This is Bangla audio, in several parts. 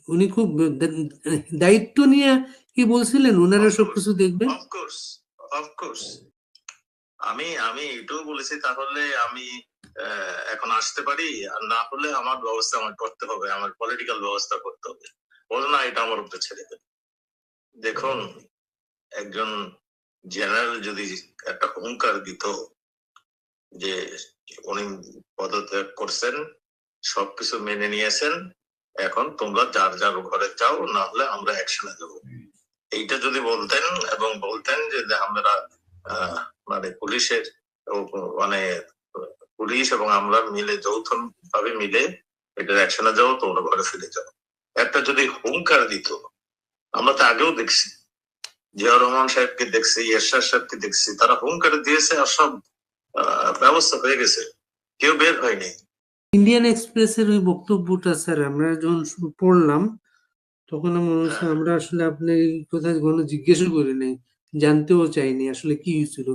উনি খুব দায়িত্ব নিয়ে কি বলছিলেন ওনারা সবকিছু দেখবে। অফকোর্স অফকোর্স আমি আমি এটাও বলেছি, তাহলে আমি এখন আসতে পারি, আর না হলে আমার ব্যবস্থা আমার করতে হবে, আমার পলিটিক্যাল ব্যবস্থা করতে হবে। বলো না, এটা আমার উপরে ছেড়ে দেবে। দেখুন, একজন জেনারেল যদি একটা হুঙ্কার দিত যে উনি পদত্যাগ করছেন, সবকিছু মেনে নিয়েছেন, এখন তোমরা যার যার ঘরে যাও, না হলে আমরা অ্যাকশনে দেব, এইটা যদি বলতেন এবং বলতেন যে আমরা মানে পুলিশের মানে পুলিশ এবং আমরা মিলে যৌথ ভাবে মিলে এটার অ্যাকশনে যাও, তোমরা ঘরে ফিরে যাও, একটা যদি হুঙ্কার দিত। আমরা তো আগেও দেখছি, জিয়াউর রহমান সাহেবকে দেখছি, এরশাদ সাহেবকে দেখছি, তারা হুঙ্কার দিয়েছে আর সব ব্যবস্থা হয়ে গেছে, কেউ বের হয়নি। ইন্ডিয়ান এক্সপ্রেসের ওই বক্তব্যটা স্যার আমরা যখন পড়লাম, তখন মনে হচ্ছে আমরা আসলে আপনি এই কথা কোনো জিজ্ঞেসও করি নাই, জানতেও চাইনি আসলে কি হয়েছিল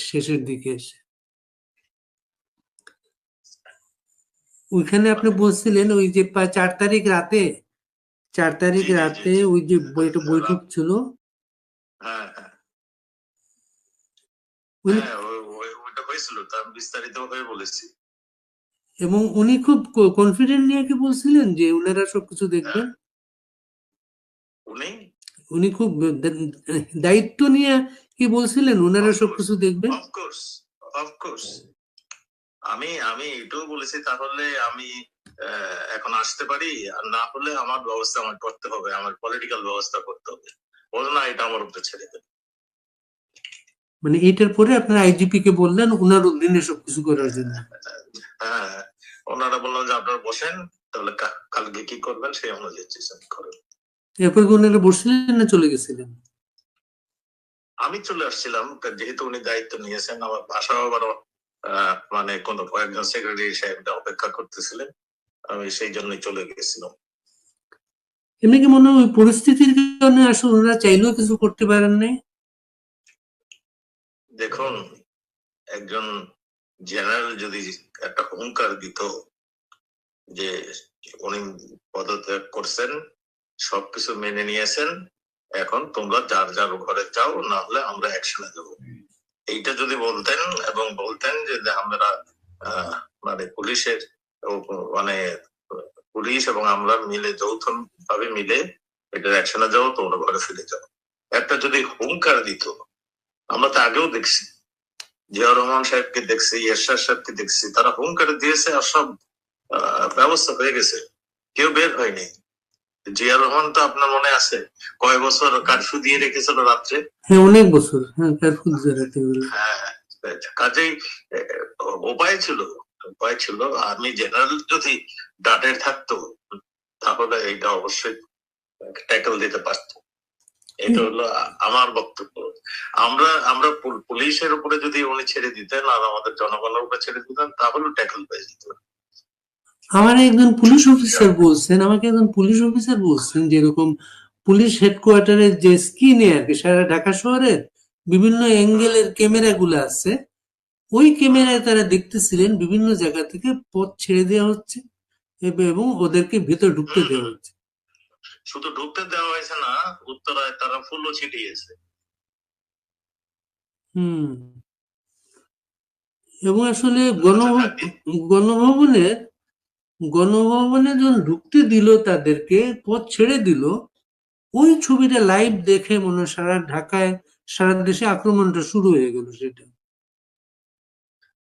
শেষের দিকে এসে। ওইখানে আপনি বলছিলেন ওই যে 4 তারিখ রাতে ওই যে বৈঠক ছিল, ওইটা হয়েছিল, তার বিস্তারিত হয়ে বলেছি। এবং উনি খুব কনফিডেন্ট নিয়ে কি বলছিলেন যে ওনারা সবকিছু দেখবেন। উনি খুব দায়িত্ব নিয়ে কি বলছিলেন ওনারা সবকিছু দেখবেন। অফকোর্স অফকোর্স আমি আমি এটাও বলেছি, তাহলে আমি এখন আসতে পারি, আর না হলে আমার ব্যবস্থা আমার করতে হবে, আমার পলিটিক্যাল ব্যবস্থা করতে হবে। বলো না, এটা আমার উপরে ছেড়ে দেবে। মানে এটার পরে আপনার আইজিপি কে বললেন ওনার অধীনে সবকিছু করার জন্য। হ্যাঁ, ওনারা বললেন যে আপনারা বসেন, তাহলে কালকে কি করবেন সেই অনুযায়ী চিন্তা করেন। এরপর কি ওনারা বসলেন না চলে গেছিলেন? আমি চলে আসছিলাম, যেহেতু উনি দায়িত্ব নিয়েছেন। আমার বাসাও আবারও মানে কোন কয়েকজন সেক্রেটারি সাহেব অপেক্ষা করতেছিলেন, আমি সেই জন্যই চলে গেছিলাম। এমনি কি মনে হয় পরিস্থিতির কারণে আসলে ওনারা চাইলেও কিছু করতে পারেন নাই? দেখুন, একজন জেনারেল যদি একটা হুঙ্কার দিত যে উনি পদত্যাগ করছেন, সবকিছু মেনে নিয়েছেন, এখন তোমরা যার যার ঘরে যাও, না হলে আমরা অ্যাকশনে দেব, এইটা যদি বলতেন এবং বলতেন যে আমরা মানে পুলিশের মানে পুলিশ এবং আমরা মিলে যৌথ ভাবে মিলে এটার অ্যাকশনে যাও, তোমরা ঘরে ফিরে যাও, একটা যদি হুঙ্কার দিত। আমরা তো আগেও দেখছি, জিয়াউর রহমান সাহেবকে দেখছি, এরশাদ সাহেবকে দেখছি, তারা হুঙ্কার দিয়েছে আর সব ব্যবস্থা হয়ে গেছে, কেউ বের হয়নি। জিয়াউর রহমান তো আপনার মনে আছে কয় বছর কারফিউ দিয়ে রেখেছিল রাত্রে? হ্যাঁ, অনেক বছর। হ্যাঁ, কারফিউ দিয়ে রাখতে পারে। হ্যাঁ, কাজেই উপায় ছিল, উপায় ছিল। আর্মি জেনারেল যদি ডাটের থাকতো, তাহলে এটা অবশ্যই ট্যাকল দিতে পারত। এটা হলো আমার বক্তব্য। আমরা আমরা পুলিশের উপরে যদি উনি ছেড়ে দিতেন আর আমাদের জনগণের উপরে ছেড়ে দিতেন, তাহলে ট্যাকল পেয়ে যেত। আমার একজন পুলিশ অফিসার বলছেন, আমাকে একজন পুলিশ অফিসার বলছেন যেরকম পুলিশ হেডকোয়ার্টারের যে স্ক্রিনে আর কি সারা ঢাকা শহরের বিভিন্ন অ্যাঙ্গেলের ক্যামেরা গুলো আছে, ওই ক্যামেরায় তারা দেখতেছিলেন বিভিন্ন জায়গা থেকে পথ ছেড়ে দেওয়া হচ্ছে এবং ওদেরকে ভেতর ঢুকতে দেওয়া হচ্ছে। শুধু ঢুকতে দেওয়া হয়েছে না, উত্তরায় তারা ফুলও ছিটিয়েছে। এবং আসলে গণভবনে যখন ঢুকতে দিল, তাদেরকে পথ ছেড়ে দিল, ওই ছবিটা লাইভ দেখে মনে হয় সারা ঢাকায় সারা দেশে আক্রমণটা শুরু হয়ে গেল। সেটা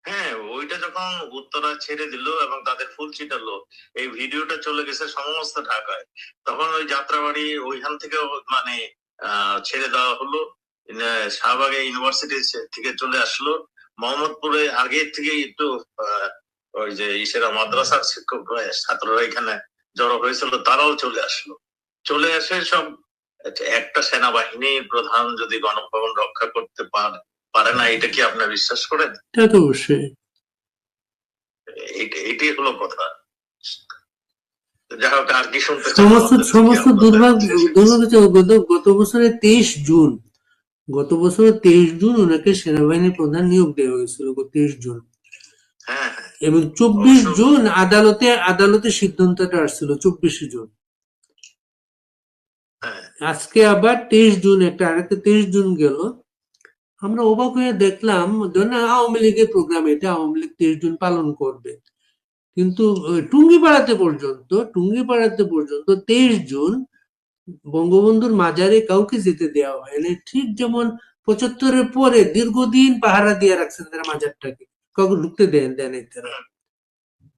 হ্যাঁ, ওইটা যখন উত্তরা ছেড়ে দিল এবং তাদের ফুল ছিটালো, এই ভিডিওটা চলে গেছে সমস্ত ঢাকায়। তখন ওই যাত্রাবাড়ি ওইখান থেকে মানে ছেড়ে দেওয়া হলো, শাহবাগে ইউনিভার্সিটি থেকে চলে আসলো, মোহাম্মদপুরে আগে থেকে একটু ওই যে ইসেরা মাদ্রাসার শিক্ষক ছাত্ররা এখানে জড়ো হয়েছিল, তারাও চলে আসলো। চলে আসে সব, একটা সেনাবাহিনীর প্রধান যদি গণভবন রক্ষা করতে পারে না, এটা কি আপনি বিশ্বাস করেন? তা তো অবশ্যই। এটাই হলো কথা। যাই হোক, আর কি শুনতে সমস্ত দুর্ভাগ্য গত বছরের 23 জুন ওনাকে সেনাবাহিনীর প্রধান নিয়োগ দেওয়া হয়েছিল, 23 জুন। এবং 24 জুন আদালতে সিদ্ধান্তটা আসছিল, 24 জুন। হ্যাঁ, আজকে আবার 23 জুন, আরেকটা 23 জুন গেল। আমরা অবাক হয়ে দেখলাম, ধরেন আওয়ামী লীগের প্রোগ্রাম, এটা আওয়ামী লীগ 23 জুন পালন করবে, কিন্তু টুঙ্গিপাড়াতে পর্যন্ত 23 জুন বঙ্গবন্ধুর মাজারে কাউকে যেতে দেওয়া হয়নি। ঠিক যেমন 75-এর পরে দীর্ঘদিন পাহারা দিয়ে রাখছেন তারা মাজারটাকে, কাউকে ঢুকতে দেন নাই তারা।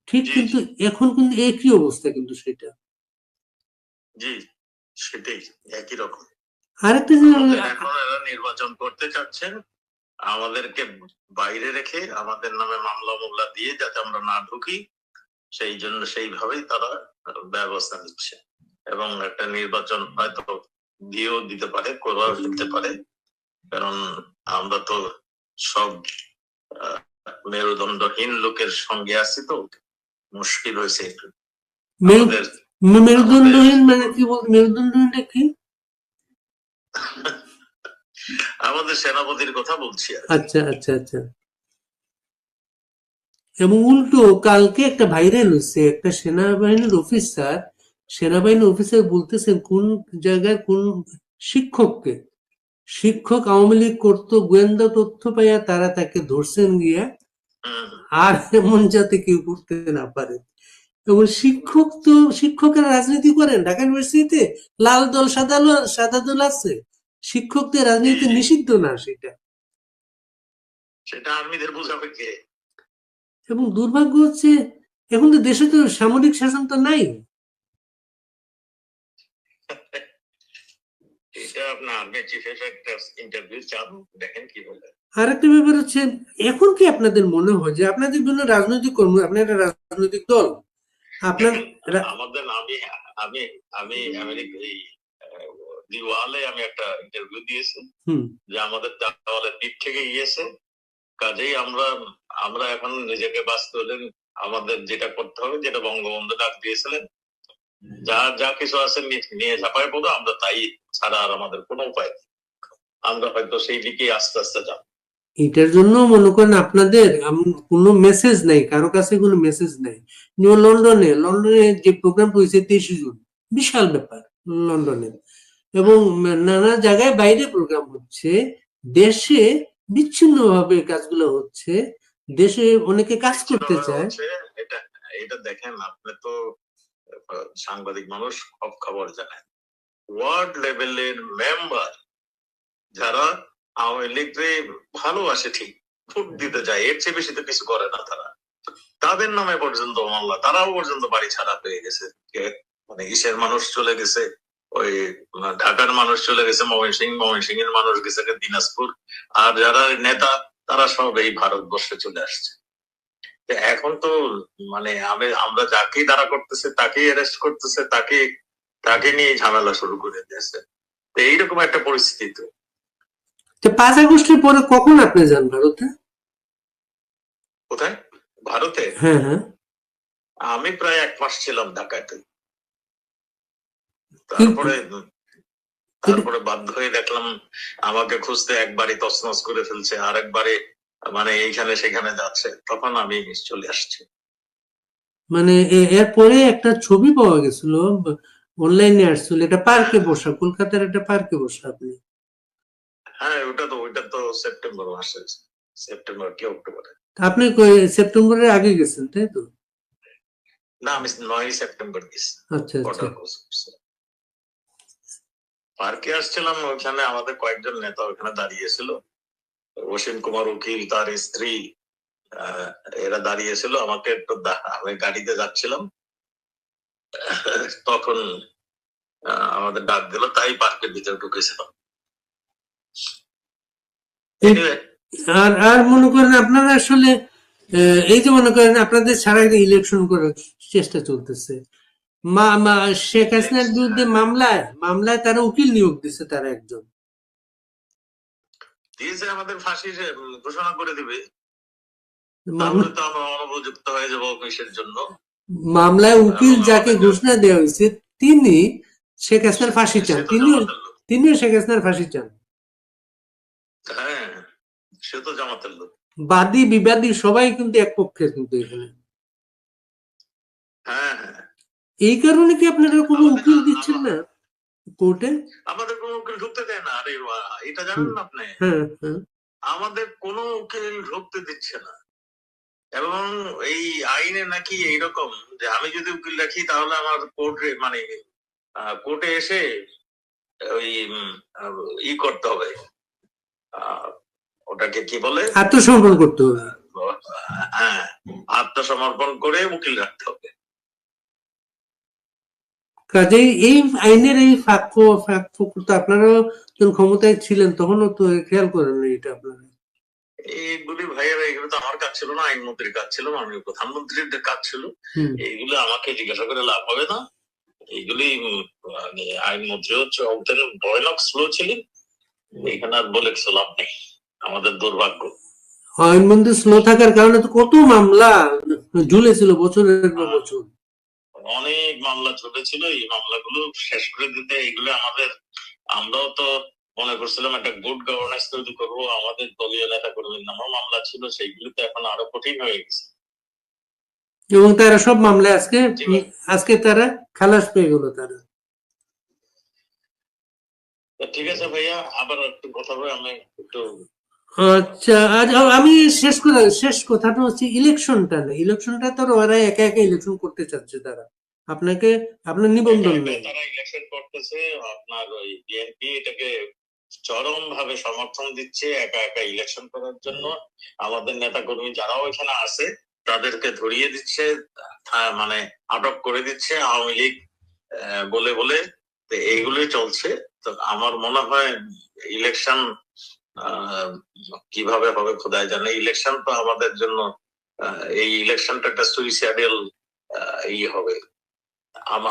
ঠিক, জি কিন্তু জি এখন কিন্তু একই অবস্থা, কিন্তু সেটা। জি, সেটাই একই রকম। আরেকটা জিনিস আমাদের এখন এরা নির্বাচন করতে চাচ্ছেন, আমাদেরকে বাইরে রেখে আমাদের নামে মামলা মামলা দিয়ে যাতে আমরা না ঢুকি, সেই জন্য সেইভাবেই তারা ব্যবস্থা নিচ্ছে। এবং একটা নির্বাচন হয়তো দিয়েও দিতে পারে, করেও দিতে পারে, কারণ আমরা তো সব মেরুদণ্ডহীন লোকের সঙ্গে আছি, তো মুশকিল হয়েছে একটু আমাদের। মেরুদণ্ডহীন মানে কি বলতে, মেরুদণ্ডহীনটা কি? আমাদের সেনাপতির কথা বলছি আর কি। আচ্ছা আচ্ছা আচ্ছা। এবং উল্টো কালকে একটা ভাইরাল হয়েছে, একটা সেনাবাহিনীর অফিসার বলতেছেন কোন জায়গায় কোন শিক্ষক আওয়ামী লীগ করতো, গোয়েন্দা তথ্য পাইয়া তারা তাকে ধরছেন গিয়া, হুম, আর এমন যাতে কেউ করতে না পারে। এবং শিক্ষকেরা রাজনীতি করেন ঢাকা ইউনিভার্সিটিতে, লাল দল সাদা দল আছে, শিক্ষকদের রাজনীতি নিষিদ্ধ না সেটা। সেটা আর্মিদের বোঝাবে কে? এবং দুর্ভাগ্য হচ্ছে এখন তো দেশে তো সামরিক শাসন তো নাই। এটা আপনার আর্মি চিফের একটা ইন্টারভিউ চান, দেখেন কি বলে। আর একটা ব্যাপার হচ্ছে, এখন কি আপনাদের মনে হয় যে আপনাদের জন্য রাজনৈতিক কর্ম, আপনার একটা রাজনৈতিক দল, আপনার আমাদের আমি আমি আমি আমেরিকা এই দিওয়ালে আমি একটা ইন্টারভিউ দিয়েছি যে আমাদের দেওয়ালের দিক থেকে গিয়েছে, কাজেই আমরা আমরা এখন নিজেকে বাঁচতে হলে আমাদের যেটা করতে হবে, যেটা বঙ্গবন্ধু ডাক দিয়েছিলেন, যা কিছু আছে নিয়ে ঝাঁপায় পড়ো, আমরা তাই ছাড়া আর আমাদের কোনো উপায় নেই। আমরা হয়তো সেই দিকেই আস্তে আস্তে যাব। এটার জন্য মনে করেন আপনাদের কোনো মেসেজ নাই, কারো কাছে কোনো মেসেজ নাই। যেমন লন্ডনে যে প্রোগ্রামটা হয়েছে 23 জুন, বিশাল ব্যাপার লন্ডনে, এবং নানা জায়গায় বাইরে প্রোগ্রাম হচ্ছে, দেশে বিচ্ছিন্ন ভাবে কাজগুলো হচ্ছে, দেশে অনেকে কাজ করতে চায়। এটা এটা দেখেন, আপনি তো সাংবাদিক মানুষ, সব খবর জানেন। ওয়ার্ড লেভেলের মেম্বার যারা আওয়ামী লীগকে ভালোবাসে, ঠিক ভোট দিতে যায়, এর চেয়ে বেশি তো কিছু করে না তারা, তাদের নামে পর্যন্ত মামলা, তারাও পর্যন্ত বাড়ি ছাড়া পেয়ে গেছে। মানে ইসের মানুষ চলে গেছে, ওই ঢাকার মানুষ চলে গেছে ময়মনসিংহ এর মানুষ গেছে দিনাজপুর, আর যারা নেতা তারা সব এই ভারতবর্ষে চলে আসছে। এখন তো মানে আমরা যাকেই তারা করতেছে, তাকেই অ্যারেস্ট করতেছে, তাকে নিয়ে ঝামেলা শুরু করে দিয়েছে। তো এইরকম একটা পরিস্থিতি। তো 5 আগস্টের পরে কখন আপনি যান ভারতে? কোথায়? ভারতে? হ্যাঁ হ্যাঁ। আমি প্রায় 1 মাস ছিলাম ঢাকাতে। তারপরে বাধ্য হয়ে দেখলাম আমাকে খুঁজতে একবারই তছনছ করে ফেলছে, আর একবারে মানে এইখানে সেখানে যাচ্ছে, তখন আমি চলে আসছি। মানে এরপরে একটা ছবি পাওয়া গেছিল, অনলাইনে আসছিল, এটা পার্কে বসা, কলকাতার একটা পার্কে বসা আপনি। হ্যাঁ, ওইটা তো সেপ্টেম্বর মাসে, সেপ্টেম্বর কি অক্টোবরে। আপনি সেপ্টেম্বরের আগে গেছেন তাই তো? না, আমি 9 সেপ্টেম্বর গেছি। আচ্ছা আচ্ছা। পার্কে আসছিলাম, ওখানে আমাদের কয়েকজন নেতা ওখানে দাঁড়িয়েছিল, অসীম কুমার উকিল, তার স্ত্রী, এরা দাঁড়িয়েছিল। আমাকে একটু আমি গাড়িতে যাচ্ছিলাম, তখন আমাদের ডাক দিল, তাই পার্কের ভিতরে ঢুকেছিলাম। আর মনে করেন আপনারা আসলে এই যে মনে করেন আপনাদের ছাড়া ইলেকশন করার চেষ্টা চলতেছে, শেখ হাসিনার বিরুদ্ধে মামলায় তারা উকিল নিয়োগ দিচ্ছে, তারা একজন দিয়েছে, আমাদের ফাঁসি ঘোষণা করে দিবে, তাহলে তো আমরা অনুপযুক্ত হয়ে যাবো অফিসের জন্য। মামলায় উকিল যাকে ঘোষণা দেওয়া হয়েছে তিনি শেখ হাসিনার ফাঁসি চান, তিনিও শেখ হাসিনার ফাঁসি চান। হ্যাঁ, সে তো জামাতের লোক। বাদী বিবাদী সবাই কিন্তু এক পক্ষের, কিন্তু এখানে। হ্যাঁ হ্যাঁ। এই কারণে কি আপনারা কোনো উকিল দিচ্ছেন না? কোর্টে? আমাদের কোনো উকিল ঢুকতে দেয় না। আরে এটা জানেন না আপনি? হ্যাঁ, হ্যাঁ। আমাদের কোনো উকিল ঢুকতে দিচ্ছে না। এবং এই আইনে নাকি এইরকম যে আমি যদি উকিল রাখি তাহলে আমার কোর্টে মানে কোর্টে এসে ওই করতে হবে, ওটাকে কি বলে, আত্মসমর্পণ করতে হবে। হ্যাঁ, আত্মসমর্পণ করে উকিল রাখতে হবে। কাজেই এই আইনের এই তো আপনারাও যখন ক্ষমতায় ছিলেন তখনও তো খেয়াল করেন না এটা আপনারা। এইগুলি ভাইয়েরা, এগুলো তো আমার কাজ ছিল না, আইনমন্ত্রীর কাজ ছিল, মাননীয় প্রধানমন্ত্রীর কাজ ছিল। এইগুলো আমাকে জিজ্ঞাসা করে লাভ হবে না। এইগুলি মানে আইনমন্ত্রী হচ্ছে ভয়ানক স্লো ছিলেন, এখানে আর বলে কিছু লাভ নেই, আমাদের দুর্ভাগ্য। আইনমন্ত্রী স্লো থাকার কারণে তো কত মামলা ঝুলেছিল বছরের পর বছর। অনেক মামলা চলেছিল, এই মামলাগুলো শেষ করে দিতে এগুলো আমাদের, আমরাও তো মনে করছিলাম একটা গুড গভর্নেন্স তৈরি করবো, আমাদের দলীয় নেতা কর্মীর নামও মামলা ছিল, সেইগুলো তো এখন আরো কঠিন হয়ে গেছে। এবং তারা সব মামলায় আজকে তারা খালাস পেয়ে গেল তারা। ঠিক আছে ভাইয়া, আবার একটু কথা বলে আমি একটু। আচ্ছা, আজ আমি শেষ কথাটা হচ্ছে ইলেকশনটা না, ইলেকশনটা তো ওরা একা একা ইলেকশন করতে চাচ্ছে তারা, আপনার নিবন্ধন নেই। তারা ইলেকশন করতেছে, আপনার ওই বিএনপি এটাকে চরম ভাবে সমর্থন দিচ্ছে একা একা ইলেকশন করার জন্য। আমাদের নেতা কর্মী যারাও এখানে আছে তাদেরকে ধরিয়ে দিচ্ছে, মানে আটক করে দিচ্ছে আওয়ামী লীগ বলে বলে। তো এইগুলোই চলছে। তো আমার মনে হয় ইলেকশন কিভাবে হবে খোদাই জানে। ইলেকশন তো আমাদের জন্য, এই ইলেকশনটা একটা সুইসাইডাল হবে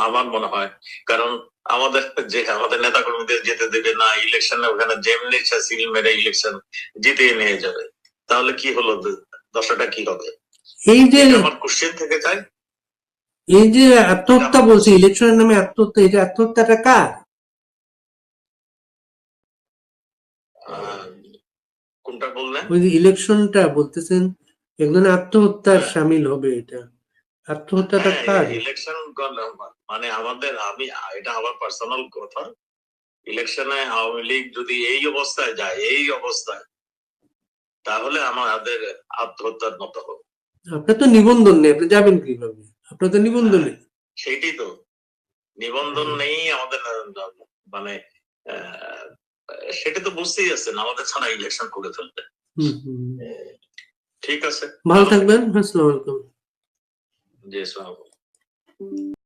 আমার মনে হয়। কারণ আমাদের নেতা কর্মীদের যেতে দেবে না ইলেকশনে, ওখানে যেমনি সিল মেরে ইলেকশন জিতে নিয়ে যাবে, তাহলে কি হলো, দশাটা কি হবে? এই যে আমার কোশ্চেন থেকে যায়, এই যে আত্মহত্যা বলছে, ইলেকশনের নামে আত্মহত্যা, এই যে আত্মহত্যাটা কার? কোনটা বললেন? ওই যে ইলেকশনটা বলতেছেন একজন আত্মহত্যার সামিল হবে, এটা আত্মহত্যাটা কার? ইলেকশন মানে আমাদের, আমি এটা আমার পার্সোনাল কথা, ইলেকশনে আওয়ামী লীগ যদি এই অবস্থায় যায়, এই অবস্থায়, তাহলে আমাদের আত্মহত্যার মতো হবে। আপনার তো নিবন্ধন নেই, আপনি যাবেন কিভাবে? আপনার তো নিবন্ধন নেই। সেইটাই তো, নিবন্ধন নেই আমাদের, মানে সেটা তো বুঝতেই আছেন, আমাদের ছাড়া ইলেকশন করে ফেলবে। ঠিক আছে, ভালো থাকবেন। আসসালামু আলাইকুম। জি, আসসালামু আলাইকুম।